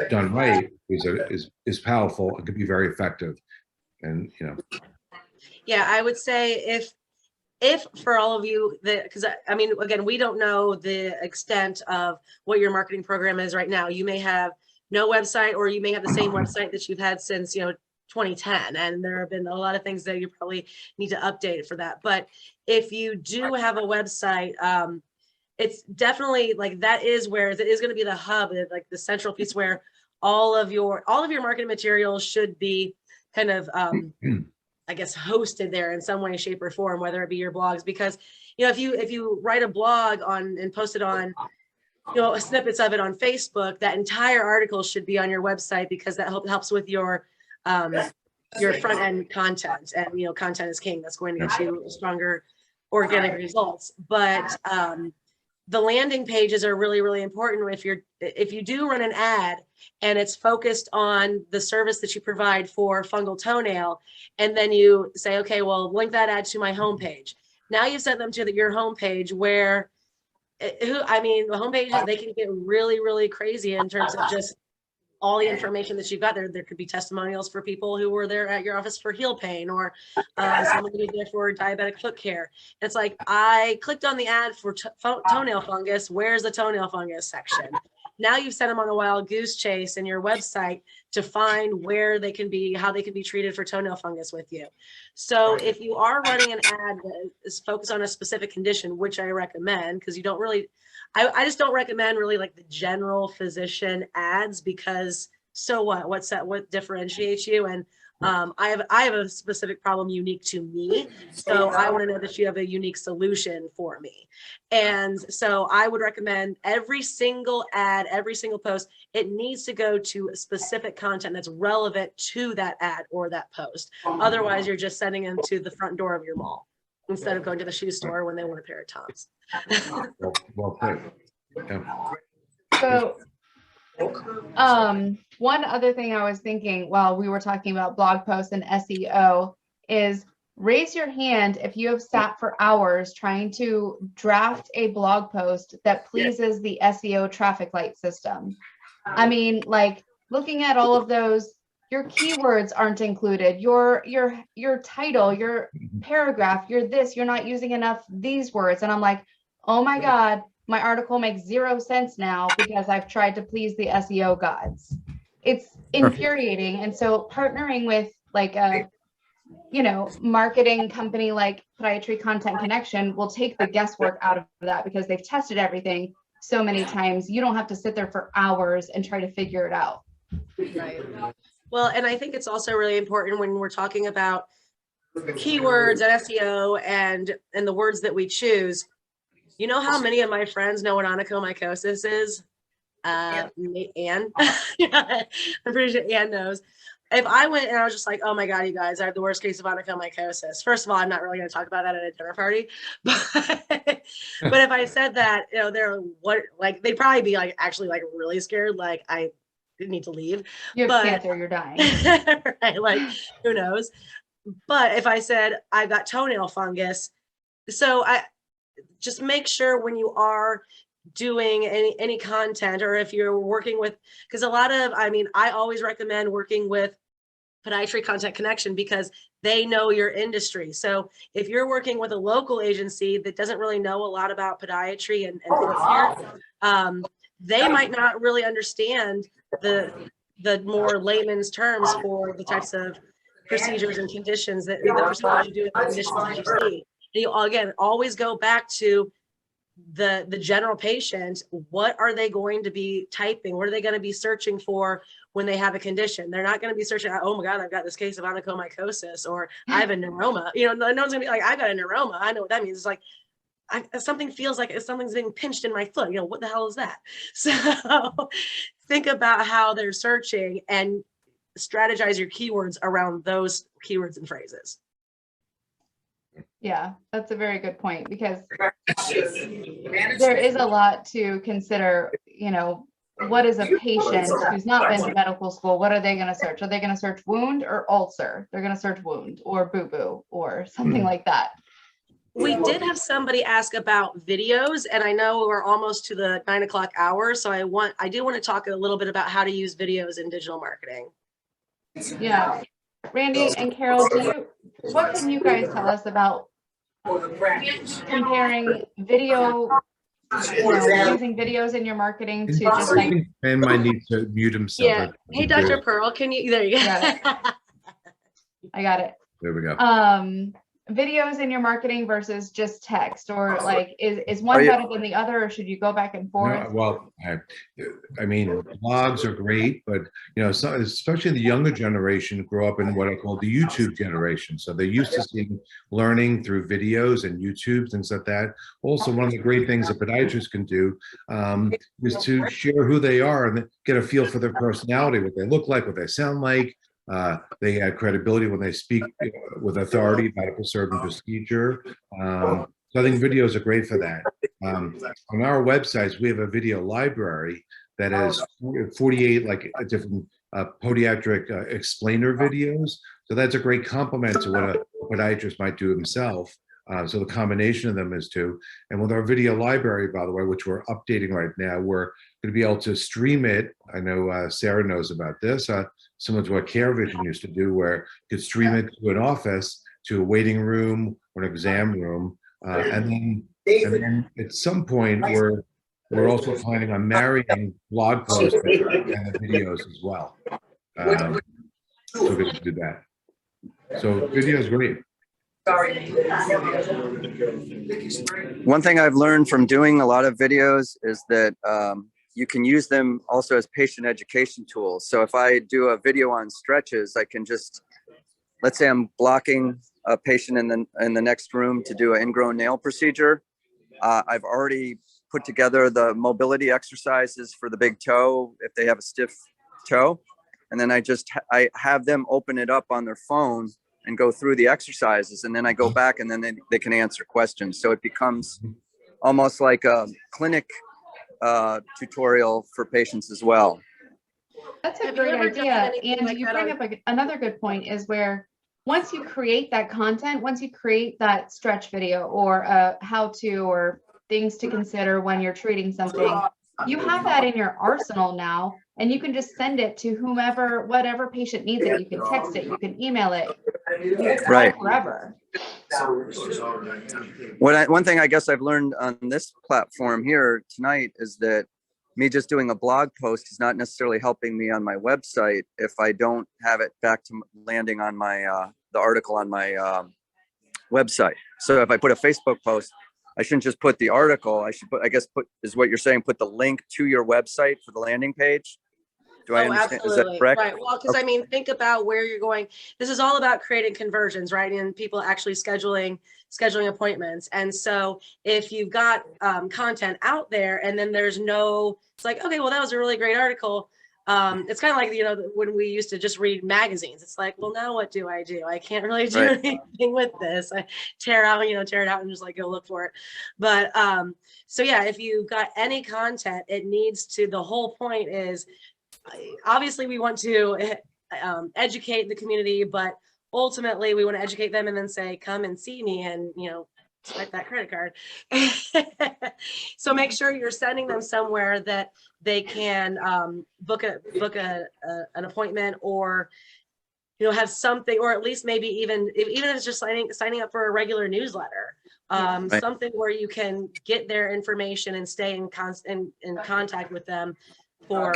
done right is powerful. It could be very effective. And Yeah, I would say if for all of you that, because I mean, again, we don't know the extent of what your marketing program is right now. You may have no website, or you may have the same website that you've had since 2010, and there have been a lot of things that you probably need to update for that. But if you do have a website, it's definitely like that is where it is going to be the hub, like the central piece where all of your marketing materials should be kind of I guess hosted there in some way, shape, or form, whether it be your blogs. Because if you write a blog on and post it on snippets of it on Facebook, that entire article should be on your website, because that helps with your front end content. And content is king. That's going to get you stronger organic results. But the landing pages are really, really important. If you do run an ad and it's focused on the service that you provide for fungal toenail, and then you say, okay, well, link that ad to my homepage. Now you've sent them to your homepage, where the homepages, they can get really, really crazy in terms of just all the information that you've got there. There could be testimonials for people who were there at your office for heel pain, or someone who was there for diabetic foot care. It's like, I clicked on the ad for toenail fungus. Where's the toenail fungus section? Now you've sent them on a wild goose chase in your website to find where they can be, how they can be treated for toenail fungus with you. So if you are running an ad that is focused on a specific condition, which I recommend, because you don't really, I just don't recommend really like the general physician ads, because so what differentiates you? And I have a specific problem unique to me. So I want to know that you have a unique solution for me. And so I would recommend every single ad, every single post, it needs to go to specific content that's relevant to that ad or that post. Otherwise, you're just sending them to the front door of your mall instead of going to the shoe store when they want a pair of Toms. well put. Yeah. So one other thing I was thinking while we were talking about blog posts and SEO is raise your hand if you have sat for hours trying to draft a blog post that pleases the SEO traffic light system. I mean, like looking at all of those, your keywords aren't included, your title, your paragraph, you're not using enough these words. And I'm like, oh my God, my article makes 0 sense now because I've tried to please the SEO gods. It's infuriating. And so partnering with like a, marketing company like Podiatry Content Connection will take the guesswork out of that, because they've tested everything so many times. You don't have to sit there for hours and try to figure it out. Right. Well, and I think it's also really important when we're talking about keywords and SEO and the words that we choose. You know how many of my friends know what onychomycosis is? Anne. I'm pretty sure Anne knows. If I went and I was just like, oh my God, you guys, I have the worst case of onychomycosis. First of all, I'm not really going to talk about that at a dinner party. But if I said that, they'd probably be like, actually like really scared. Like I need to leave. You have cancer, you're dying. Right. Like who knows? But if I said I've got toenail fungus, so I just make sure when you are doing any content, or if you're working with, because I always recommend working with Podiatry Content Connection, because they know your industry. So if you're working with a local agency that doesn't really know a lot about podiatry and foot care, they might not really understand the more layman's terms for the types of procedures and conditions that the procedures you do and the conditions that you see. And you again always go back to the general patient. What are they going to be typing? What are they going to be searching for when they have a condition? They're not going to be searching, oh my God, I've got this case of onychomycosis, or I have a neuroma. No one's gonna be like, I got a neuroma. I know what that means. It's like, something feels like something's being pinched in my foot. What the hell is that? So think about how they're searching, and strategize your keywords around those keywords and phrases. Yeah, that's a very good point, because there is a lot to consider. You know, what is a patient who's not been to medical school? What are they going to search? Are they going to search wound or ulcer? They're going to search wound or boo-boo or something like that. We did have somebody ask about videos, and I know we're almost to the 9 o'clock hour. So I do want to talk a little bit about how to use videos in digital marketing. Yeah. Randy and Carol, what can you guys tell us about comparing video, using videos in your marketing to just like. Ben might need to mute himself. Yeah. Hey, Dr. Pearl, can you, there you go. I got it. There we go. Videos in your marketing versus just text, or like, is one better than the other, or should you go back and forth? No, well, I mean, blogs are great, but especially the younger generation grow up in what I call the YouTube generation. So they're used to seeing learning through videos and YouTube, things like that. Also, one of the great things a podiatrist can do is to share who they are and get a feel for their personality, what they look like, what they sound like. They add credibility when they speak with authority about a certain procedure. So I think videos are great for that. On our websites, we have a video library that has 48 like different podiatric explainer videos. So that's a great complement to what a podiatrist might do himself. So the combination of them is two. And with our video library, by the way, which we're updating right now, we're going to be able to stream it. I know Sarah knows about this. Similar to what CareVision used to do, where you could stream it to an office, to a waiting room or an exam room. And then at some point, we're also planning on marrying blog posts and the videos as well. So we're going to do that. So video is great. One thing I've learned from doing a lot of videos is that you can use them also as patient education tools. So if I do a video on stretches, I can just, let's say I'm blocking a patient in the next room to do an ingrown nail procedure. I've already put together the mobility exercises for the big toe if they have a stiff toe. And then I have them open it up on their phone and go through the exercises. And then I go back and then they can answer questions. So it becomes almost like a clinic tutorial for patients as well. That's a great idea. And you bring up another good point, is where once you create that content, once you create that stretch video or a how-to or things to consider when you're treating something, you have that in your arsenal now, and you can just send it to whomever, whatever patient needs it. You can text it, you can email it, right, forever. One thing I guess I've learned on this platform here tonight is that me just doing a blog post is not necessarily helping me on my website if I don't have it back to landing on my the article on my website. So if I put a Facebook post, I shouldn't just put the article. I should put is what you're saying, put the link to your website for the landing page. Do I understand? Absolutely. Is that correct? Right. Well, because I mean, think about where you're going. This is all about creating conversions, right? And people actually scheduling appointments. And so if you've got content out there and then there's no, it's like, okay, well, that was a really great article. It's kind of like, when we used to just read magazines, it's like, well, now what do? I can't really do anything with this. I tear it out and just like go look for it. But so yeah, if you've got any content, it needs to, the whole point is, obviously we want to educate the community, but ultimately we want to educate them and then say, come and see me and, swipe that credit card. So make sure you're sending them somewhere that they can book an appointment, or have something, or at least maybe even if it's just signing up for a regular newsletter, something where you can get their information and stay in contact with them for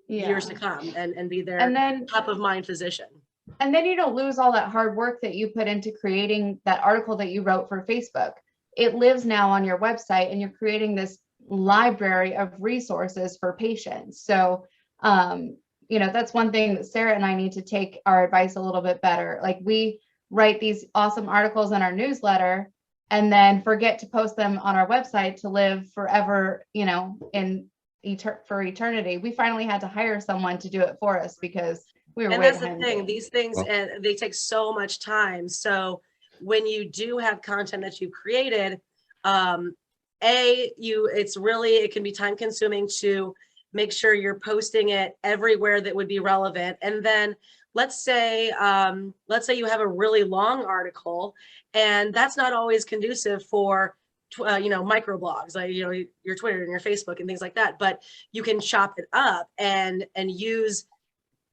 years to come and be their top of mind physician. And then you don't lose all that hard work that you put into creating that article that you wrote for Facebook. It lives now on your website, and you're creating this library of resources for patients. So, that's one thing that Sarah and I need to take our advice a little bit better. Like, we write these awesome articles in our newsletter and then forget to post them on our website to live forever, for eternity. We finally had to hire someone to do it for us because We were And way that's the behind thing, game. these things, Well- and they take so much time. So when you do have content that you've created, it can be time consuming to make sure you're posting it everywhere that would be relevant. And then let's say you have a really long article, and that's not always conducive for microblogs, like, your Twitter and your Facebook and things like that. But you can chop it up and use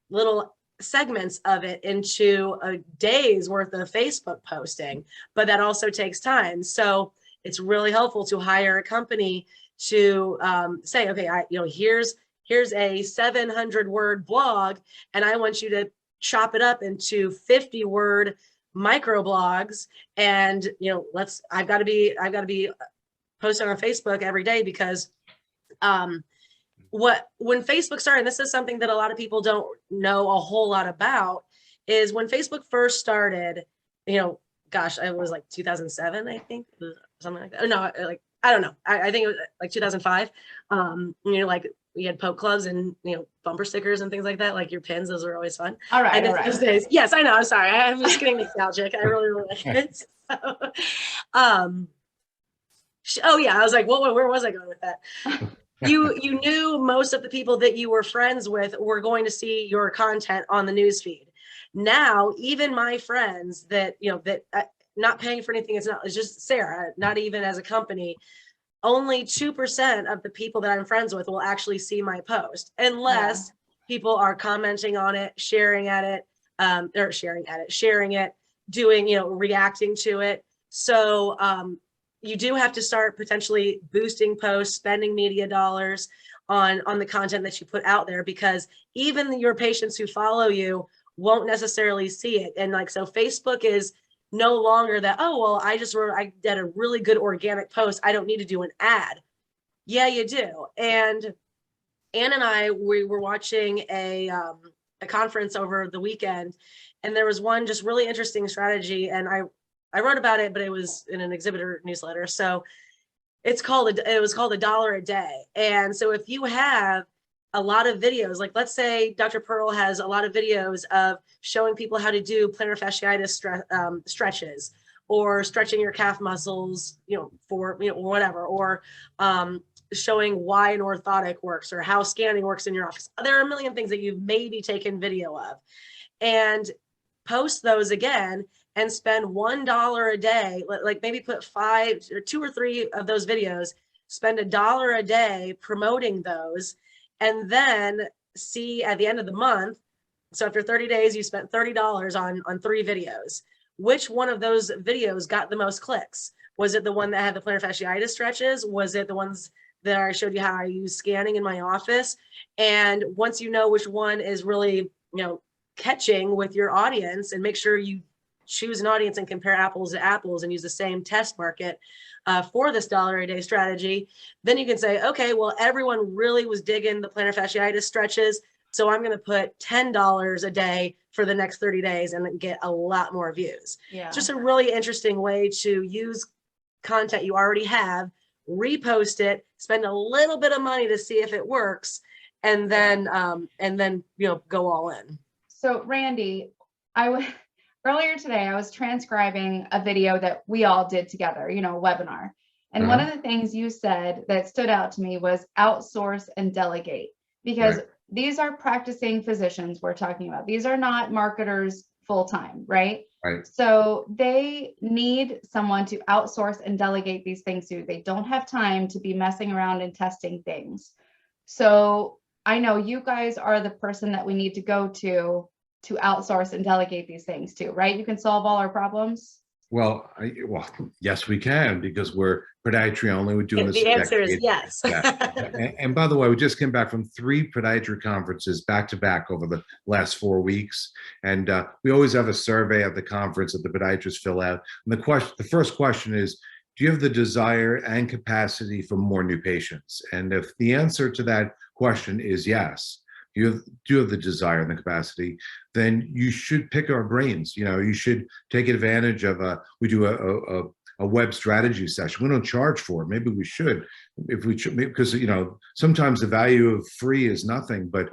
little segments of it into a day's worth of Facebook posting, but that also takes time. So it's really helpful to hire a company to say, okay, here's a 700-word blog, and I want you to chop it up into 50-word microblogs, and I've got to be posting on Facebook every day, because when Facebook started, and this is something that a lot of people don't know a whole lot about, is when Facebook first started, it was like 2007, I think, something like that. Oh, no, I don't know. I think it was like 2005. We had poke clubs and, bumper stickers and things like that, like your pins. Those were always fun. All right. And those days, yes, I know. I'm sorry. I'm just getting nostalgic. I really, really like it. Oh yeah. I was like, where was I going with that? You knew most of the people that you were friends with were going to see your content on the newsfeed. Now, even my friends that not paying for anything, it's just Sarah, not even as a company, only 2% of the people that I'm friends with will actually see my post, unless people are commenting on it, sharing it, doing, reacting to it. So you do have to start potentially boosting posts, spending media dollars on the content that you put out there, because even your patients who follow you won't necessarily see it. And so Facebook is no longer that, oh, well, I did a really good organic post, I don't need to do an ad. Yeah, you do. And Ann and I, we were watching a conference over the weekend, and there was one just really interesting strategy, and I wrote about it, but it was in an exhibitor newsletter. So it was called $1 a day. And so if you have a lot of videos, like let's say Dr. Pearl has a lot of videos of showing people how to do plantar fasciitis stretches, or stretching your calf muscles, for, whatever, or showing why an orthotic works, or how scanning works in your office. There are a million things that you've maybe taken video of, and post those again and spend $1 a day, like maybe put 5 or 2 or 3 of those videos, spend $1 a day promoting those, and then see at the end of the month, so after 30 days, you spent $30 on 3 videos. Which one of those videos got the most clicks? Was it the one that had the plantar fasciitis stretches? Was it the ones that I showed you how I use scanning in my office? And once you know which one is really, catching with your audience, and make sure you choose an audience and compare apples to apples and use the same test market for this $1 a day strategy, then you can say, okay, well, everyone really was digging the plantar fasciitis stretches, so I'm going to put $10 a day for the next 30 days and then get a lot more views. Yeah. It's just a really interesting way to use content you already have, repost it, spend a little bit of money to see if it works, and then go all in. So Randy, earlier today, I was transcribing a video that we all did together, a webinar. And one of the things you said that stood out to me was outsource and delegate, because these are practicing physicians we're talking about. These are not marketers full-time, right? Right. So they need someone to outsource and delegate these things to. They don't have time to be messing around and testing things. So I know you guys are the person that we need to go to outsource and delegate these things to, right? You can solve all our problems. Well, yes, we can, because we're podiatry only. We're doing this. The answer is yes. And by the way, we just came back from 3 podiatry conferences back to back over the last 4 weeks. And we always have a survey at the conference that the podiatrists fill out. And the first question is, do you have the desire and capacity for more new patients? And if the answer to that question is yes, you have the desire and the capacity, then you should pick our brains. You should take advantage of we do a web strategy session. We don't charge for it. Maybe we should, because sometimes the value of free is nothing, but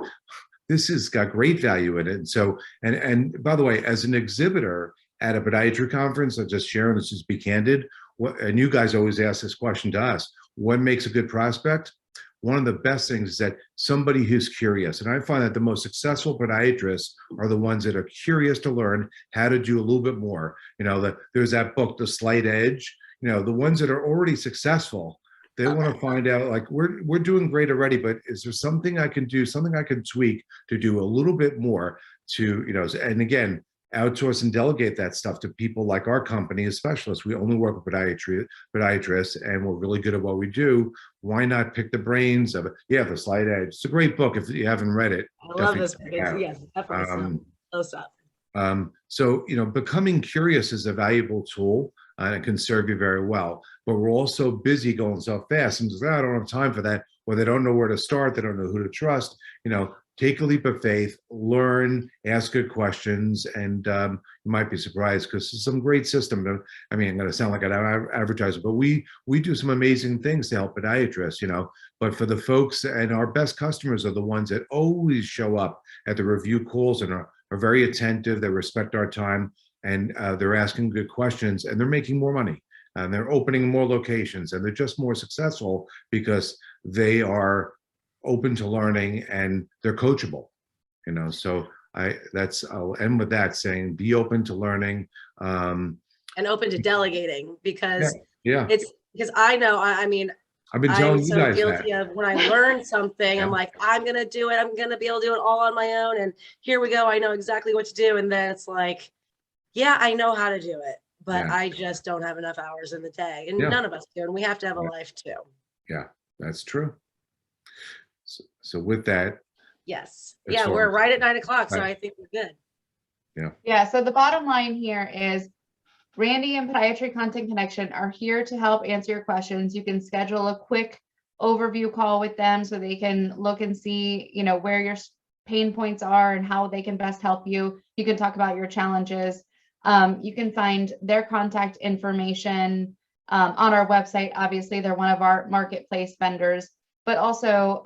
this has got great value in it. And so, and by the way, as an exhibitor at a podiatry conference, I'm just sharing, let's just be candid. And you guys always ask this question to us, what makes a good prospect? One of the best things is that somebody who's curious. And I find that the most successful podiatrists are the ones that are curious to learn how to do a little bit more. You know, there's that book, The Slight Edge. You know, the ones that are already successful, they want to find out, like, we're doing great already, but is there something I can do, something I can tweak to do a little bit more to, you know, and again, outsource and delegate that stuff to people like our company as specialists. We only work with podiatrists, and we're really good at what we do. Why not pick the brains of it? Yeah, The Slight Edge. It's a great book. If you haven't read it, I love this. Yes, definitely. Close up. So, you know, becoming curious is a valuable tool, and it can serve you very well. But we're also busy going so fast, and I don't have time for that, or they don't know where to start. They don't know who to trust. You know, take a leap of faith, learn, ask good questions, and you might be surprised because it's some great system. I mean, I'm going to sound like an advertiser, but we do some amazing things to help podiatrists, you know. But for the folks, and our best customers are the ones that always show up at the review calls and are very attentive, they respect our time, and they're asking good questions, and they're making more money, and they're opening more locations, and they're just more successful because they are open to learning and they're coachable, you know. So I'll end with that, saying be open to learning, and open to delegating, because yeah, it's because I know, I mean, I've been telling you so guys guilty that. of when I learn something, I'm like, I'm gonna do it. I'm gonna be able to do it all on my own, and here we go. I know exactly what to do, and then it's like, yeah, I know how to do it, but I just don't have enough hours in the day, and none of us do, and we have to have a life too. Yeah, that's true. So with that, yes, we're right at 9 o'clock, so I think we're good. Yeah. So the bottom line here is Randy and Podiatry Content Connection are here to help answer your questions. You can schedule a quick overview call with them so they can look and see, you know, where your pain points are and how they can best help you. You can talk about your challenges. You can find their contact information on our website. Obviously, they're one of our marketplace vendors, but also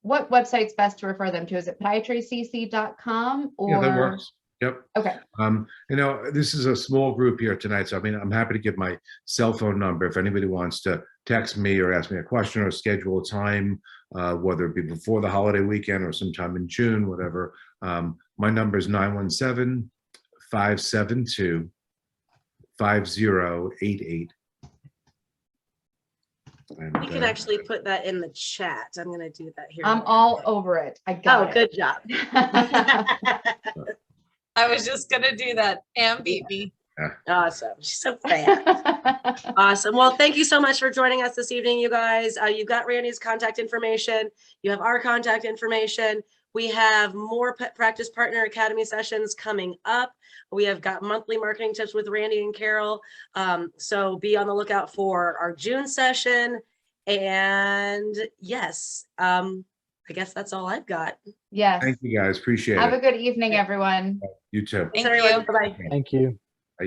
what website's best to refer them to? Is it podiatrycc.com or? Yeah, that works. Yep. Okay. You know, this is a small group here tonight, so I mean, I'm happy to give my cell phone number if anybody wants to text me or ask me a question or schedule a time, whether it be before the holiday weekend or sometime in June, whatever. My number is 917-572-5088. We can actually put that in the chat. I'm going to do that here. I'm all over it. I got it. Good job. I was just gonna do that. And beat me. Awesome. She's so fast. Awesome. Well, thank you so much for joining us this evening, you guys. You've got Randy's contact information. You have our contact information. We have more Practice Partner Academy sessions coming up. We have got monthly marketing tips with Randy and Carol. So be on the lookout for our June session. And yes, I guess that's all I've got. Yes. Thank you guys. Appreciate it. Have a good evening, everyone. You too. Thanks, everyone. Bye-bye. Thank you.